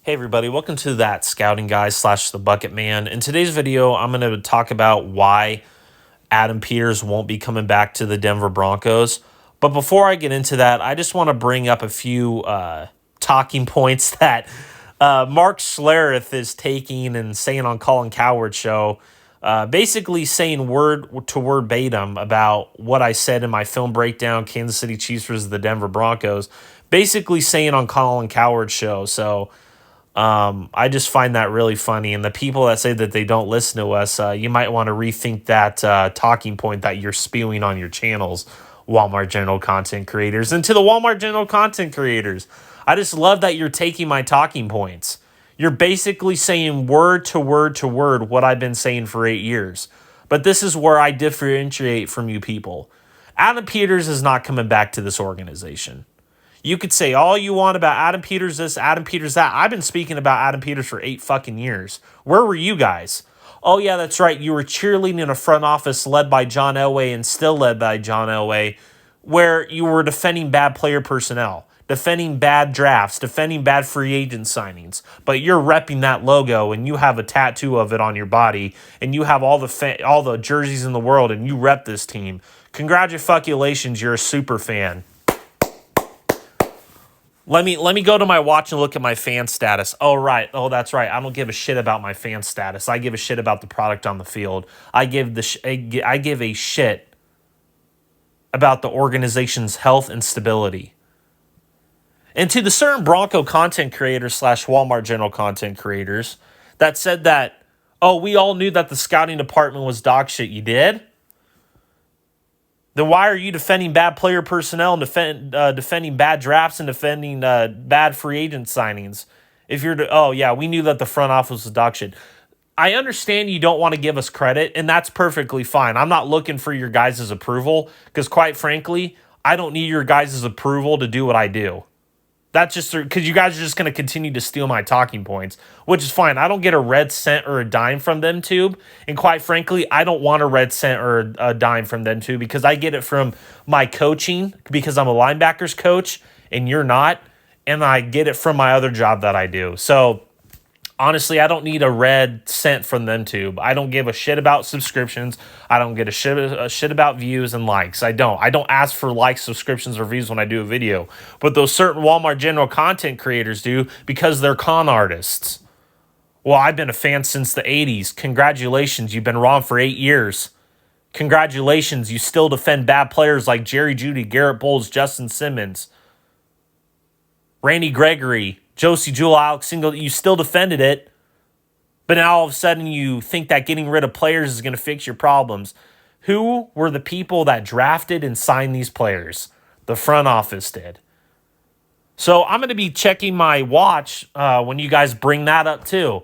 Hey everybody, welcome to that Scouting Guy / the Bucket Man. In today's video, I'm going to talk about why Adam Peters won't be coming back to the Denver Broncos. But before I get into that, I just want to bring up a few talking points that Mark Schlereth is taking and saying on Colin Cowherd's show. Basically saying word to word verbatim about what I said in my film breakdown, Kansas City Chiefs versus the Denver Broncos. Basically saying on Colin Cowherd's show. So I just find that really funny. And the people that say that they don't listen to us, you might want to rethink that talking point that you're spewing on your channels, Walmart General Content Creators. And to the Walmart General Content Creators, I just love that you're taking my talking points. You're basically saying word to word to word what I've been saying for 8 years. But this is where I differentiate from you people. Adam Peters is not coming back to this organization. You could say all you want about Adam Peters this, Adam Peters that. I've been speaking about Adam Peters for 8 fucking years. Where were you guys? Oh, yeah, that's right. You were cheerleading in a front office led by John Elway and still led by John Elway, where you were defending bad player personnel, defending bad drafts, defending bad free agent signings. But you're repping that logo and you have a tattoo of it on your body and you have all the jerseys in the world and you rep this team. Congratulations, you're a super fan. Let me go to my watch and look at my fan status. Oh, right. Oh, that's right. I don't give a shit about my fan status. I give a shit about the product on the field. I give a shit about the organization's health and stability. And to the certain Bronco content creators / Walmart General content creators that said that, oh, we all knew that the scouting department was dog shit. You did? Then why are you defending bad player personnel and defending bad drafts and defending bad free agent signings? If you're oh yeah, we knew that the front office was dog shit. I understand you don't want to give us credit, and that's perfectly fine. I'm not looking for your guys' approval because, quite frankly, I don't need your guys' approval to do what I do. That's just because you guys are just going to continue to steal my talking points, which is fine. I don't get a red cent or a dime from them tube. And quite frankly, I don't want a red cent or a dime from them tube because I get it from my coaching because I'm a linebackers coach and you're not. And I get it from my other job that I do. So honestly, I don't need a red cent from them tube. I don't give a shit about subscriptions. I don't get a shit about views and likes. I don't ask for likes, subscriptions, or views when I do a video. But those certain Walmart General content creators do because they're con artists. Well, I've been a fan since the 80s. Congratulations, you've been wrong for 8 years. Congratulations, you still defend bad players like Jerry Jeudy, Garrett Bowles, Justin Simmons, Randy Gregory, Josie Jewell, Alex Single, you still defended it, but now all of a sudden you think that getting rid of players is going to fix your problems. Who were the people that drafted and signed these players? The front office did. So I'm going to be checking my watch when you guys bring that up too.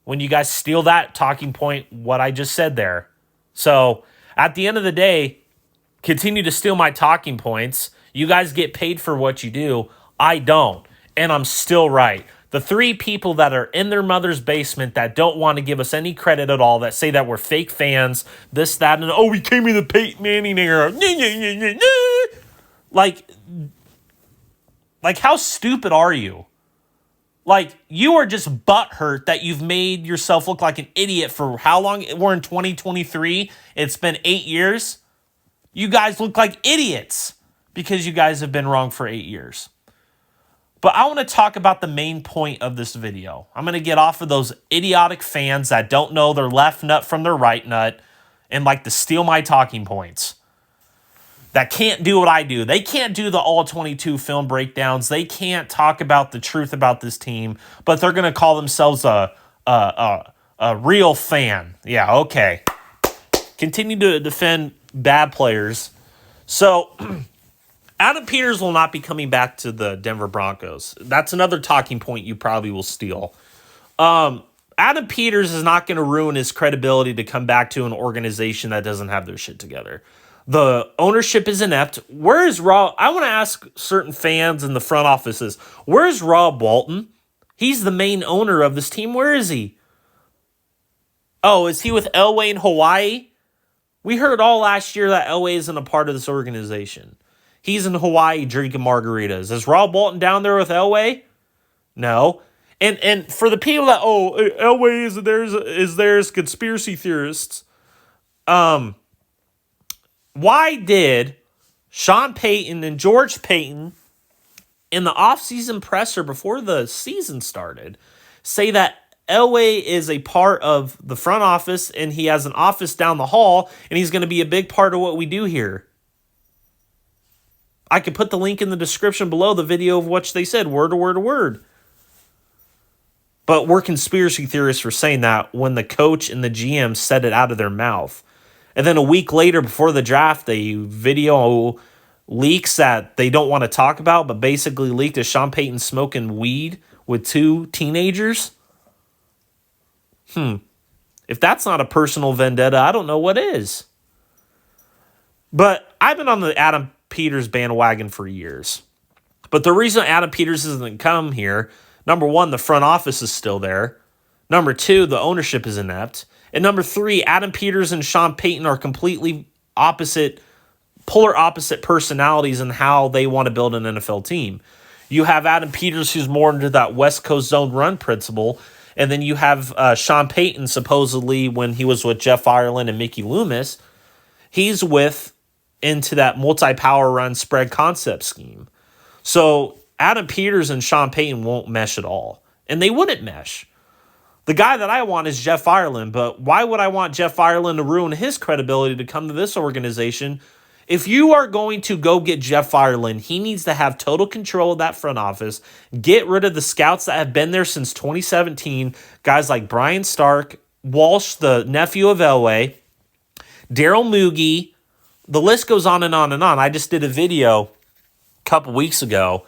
When you guys steal that talking point, what I just said there. So at the end of the day, continue to steal my talking points. You guys get paid for what you do. I don't. And I'm still right. The 3 people that are in their mother's basement that don't want to give us any credit at all, that say that we're fake fans, this, that, and oh, we came in the Peyton Manning era. Like, how stupid are you? Like, you are just butthurt that you've made yourself look like an idiot for how long? We're in 2023. It's been 8 years. You guys look like idiots because you guys have been wrong for 8 years. But I want to talk about the main point of this video. I'm going to get off of those idiotic fans that don't know their left nut from their right nut and like to steal my talking points. That can't do what I do. They can't do the all 22 film breakdowns. They can't talk about the truth about this team, but they're going to call themselves a real fan. Yeah, okay. Continue to defend bad players. So Adam Peters will not be coming back to the Denver Broncos. That's another talking point you probably will steal. Adam Peters is not going to ruin his credibility to come back to an organization that doesn't have their shit together. The ownership is inept. Where is Rob? I want to ask certain fans in the front offices, where is Rob Walton? He's the main owner of this team. Where is he? Oh, is he with Elway in Hawaii? We heard all last year that Elway isn't a part of this organization. He's in Hawaii drinking margaritas. Is Rob Walton down there with Elway? No. And for the people that, Elway is there's conspiracy theorists. Why did Sean Payton and George Payton in the offseason presser before the season started say that Elway is a part of the front office and he has an office down the hall and he's going to be a big part of what we do here? I could put the link in the description below, the video of what they said, word to word to word. But we're conspiracy theorists for saying that when the coach and the GM said it out of their mouth. And then a week later, before the draft, a video leaks that they don't want to talk about, but basically leaked as Sean Payton smoking weed with 2 teenagers. If that's not a personal vendetta, I don't know what is. But I've been on the Adam Peters bandwagon for years. But the reason Adam Peters hasn't come here, number 1, the front office is still there. Number 2, the ownership is inept. And number 3, Adam Peters and Sean Payton are completely polar opposite personalities in how they want to build an NFL team. You have Adam Peters, who's more into that West Coast zone run principle. And then you have Sean Payton, supposedly, when he was with Jeff Ireland and Mickey Loomis, he's into that multi-power run spread concept scheme. So Adam Peters and Sean Payton won't mesh at all. And they wouldn't mesh. The guy that I want is Jeff Ireland, but why would I want Jeff Ireland to ruin his credibility to come to this organization? If you are going to go get Jeff Ireland, he needs to have total control of that front office, get rid of the scouts that have been there since 2017, guys like Brian Stark, Walsh, the nephew of Elway, Daryl Mugie, the list goes on and on and on. I just did a video a couple weeks ago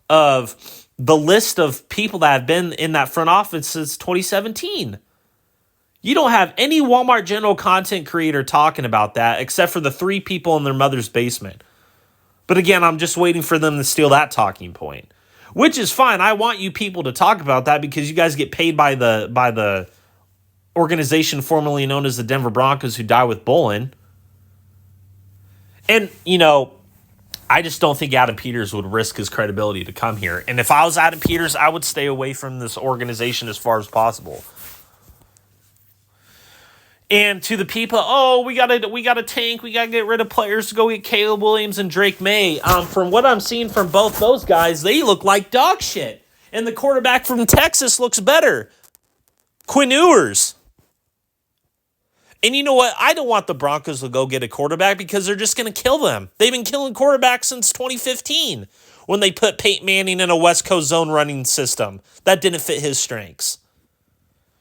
of the list of people that have been in that front office since 2017. You don't have any Walmart general content creator talking about that except for the 3 people in their mother's basement. But again, I'm just waiting for them to steal that talking point, which is fine. I want you people to talk about that because you guys get paid by the organization formerly known as the Denver Broncos who die with Bolin. And, I just don't think Adam Peters would risk his credibility to come here. And if I was Adam Peters, I would stay away from this organization as far as possible. And to the people, we gotta tank, we gotta get rid of players to go get Caleb Williams and Drake May. From what I'm seeing from both those guys, they look like dog shit. And the quarterback from Texas looks better. Quinn Ewers. And you know what? I don't want the Broncos to go get a quarterback because they're just going to kill them. They've been killing quarterbacks since 2015 when they put Peyton Manning in a West Coast zone running system. That didn't fit his strengths.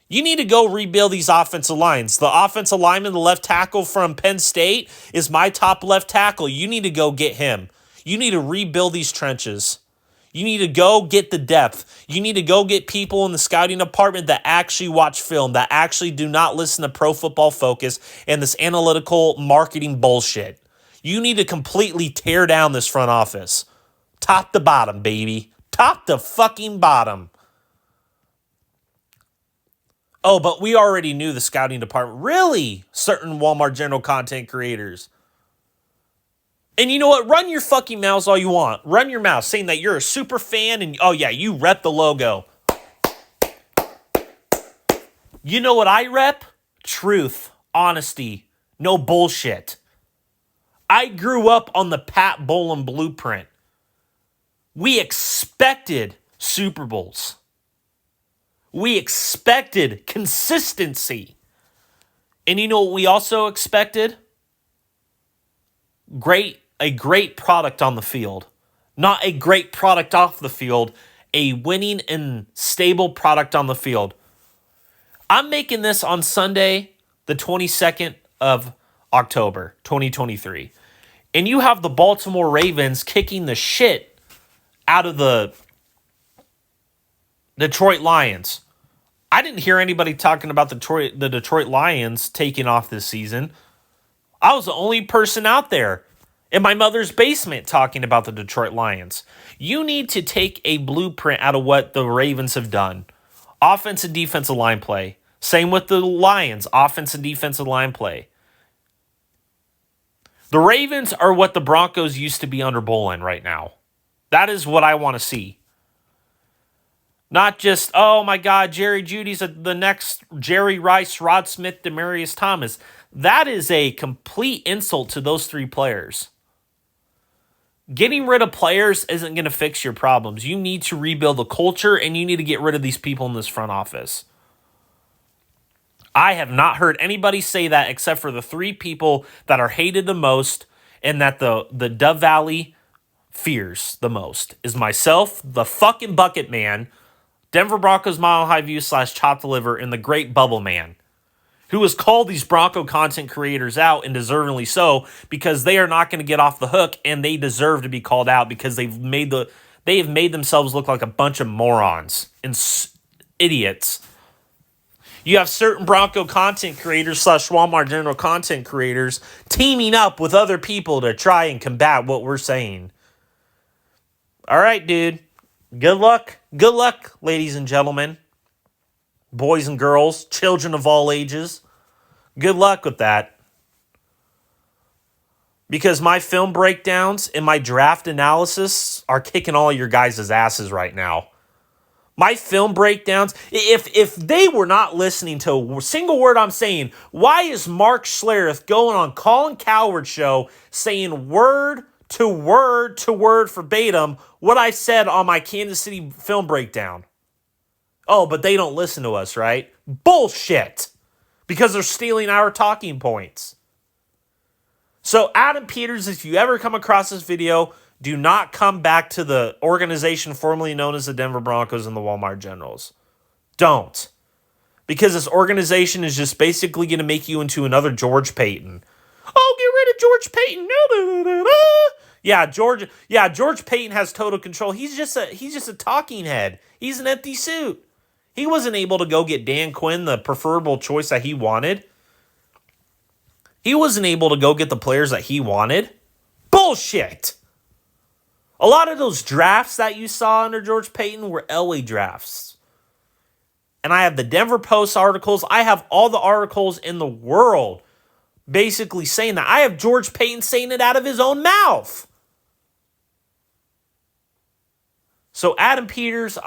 You need to go rebuild these offensive lines. The offensive lineman, the left tackle from Penn State, is my top left tackle. You need to go get him. You need to rebuild these trenches. You need to go get the depth. You need to go get people in the scouting department that actually watch film, that actually do not listen to Pro Football Focus and this analytical marketing bullshit. You need to completely tear down this front office. Top to bottom, baby. Top to fucking bottom. Oh, but we already knew the scouting department. Really? Certain Walmart general content creators. And you know what? Run your fucking mouths all you want. Run your mouth saying that you're a super fan and, you rep the logo. You know what I rep? Truth, honesty, no bullshit. I grew up on the Pat Bowlen blueprint. We expected Super Bowls. We expected consistency. And you know what we also expected? A great product on the field. Not a great product off the field. A winning and stable product on the field. I'm making this on Sunday, the 22nd of October, 2023. And you have the Baltimore Ravens kicking the shit out of the Detroit Lions. I didn't hear anybody talking about the Detroit Lions taking off this season. I was the only person out there in my mother's basement talking about the Detroit Lions. You need to take a blueprint out of what the Ravens have done. Offense and defensive line play. Same with the Lions. Offense and defensive line play. The Ravens are what the Broncos used to be under Bolin right now. That is what I want to see. Not just, oh my God, Jerry Jeudy's the next Jerry Rice, Rod Smith, Demaryius Thomas. That is a complete insult to those three players. Getting rid of players isn't going to fix your problems. You need to rebuild the culture, and you need to get rid of these people in this front office. I have not heard anybody say that except for the three people that are hated the most and that the Dove Valley fears the most is myself, the fucking Bucket Man, Denver Broncos Mile High View / Chop the Liver, and the Great Bubble Man, who has called these Bronco content creators out, and deservingly so, because they are not going to get off the hook, and they deserve to be called out because they have made themselves look like a bunch of morons and idiots. You have certain Bronco content creators / Walmart General content creators teaming up with other people to try and combat what we're saying. All right, dude. Good luck. Good luck, ladies and gentlemen. Boys and girls, children of all ages. Good luck with that. Because my film breakdowns and my draft analysis are kicking all your guys' asses right now. My film breakdowns, if they were not listening to a single word I'm saying, why is Mark Schlereth going on Colin Cowherd's show saying word to word to word verbatim what I said on my Kansas City film breakdown? Oh, but they don't listen to us, right? Bullshit. Because they're stealing our talking points. So Adam Peters, if you ever come across this video, do not come back to the organization formerly known as the Denver Broncos and the Walmart Generals. Don't. Because this organization is just basically going to make you into another George Payton. Oh, get rid of George Payton. George Payton has total control. He's just a talking head. He's an empty suit. He wasn't able to go get Dan Quinn the preferable choice that he wanted. He wasn't able to go get the players that he wanted. Bullshit. A lot of those drafts that you saw under George Payton were LA drafts. And I have the Denver Post articles. I have all the articles in the world basically saying that. I have George Payton saying it out of his own mouth. So Adam Peters,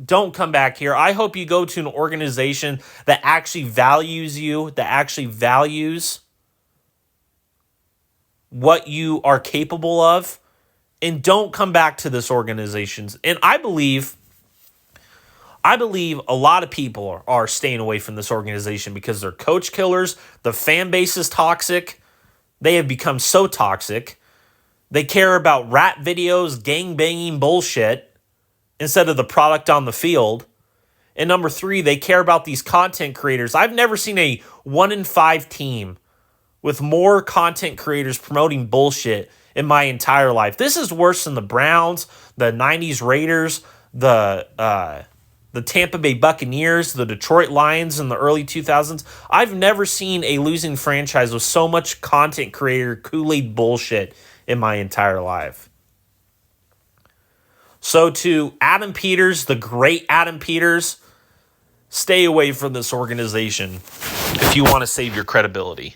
don't come back here. I hope you go to an organization that actually values you, that actually values what you are capable of, and don't come back to this organization. And I believe a lot of people are staying away from this organization because they're coach killers. The fan base is toxic. They have become so toxic. They care about rat videos, gang-banging bullshit instead of the product on the field. And number 3, they care about these content creators. I've never seen a 1-in-5 team with more content creators promoting bullshit in my entire life. This is worse than the Browns, the 90s Raiders, the Tampa Bay Buccaneers, the Detroit Lions in the early 2000s. I've never seen a losing franchise with so much content creator Kool-Aid bullshit in my entire life. So to Adam Peters, the great Adam Peters, stay away from this organization if you want to save your credibility.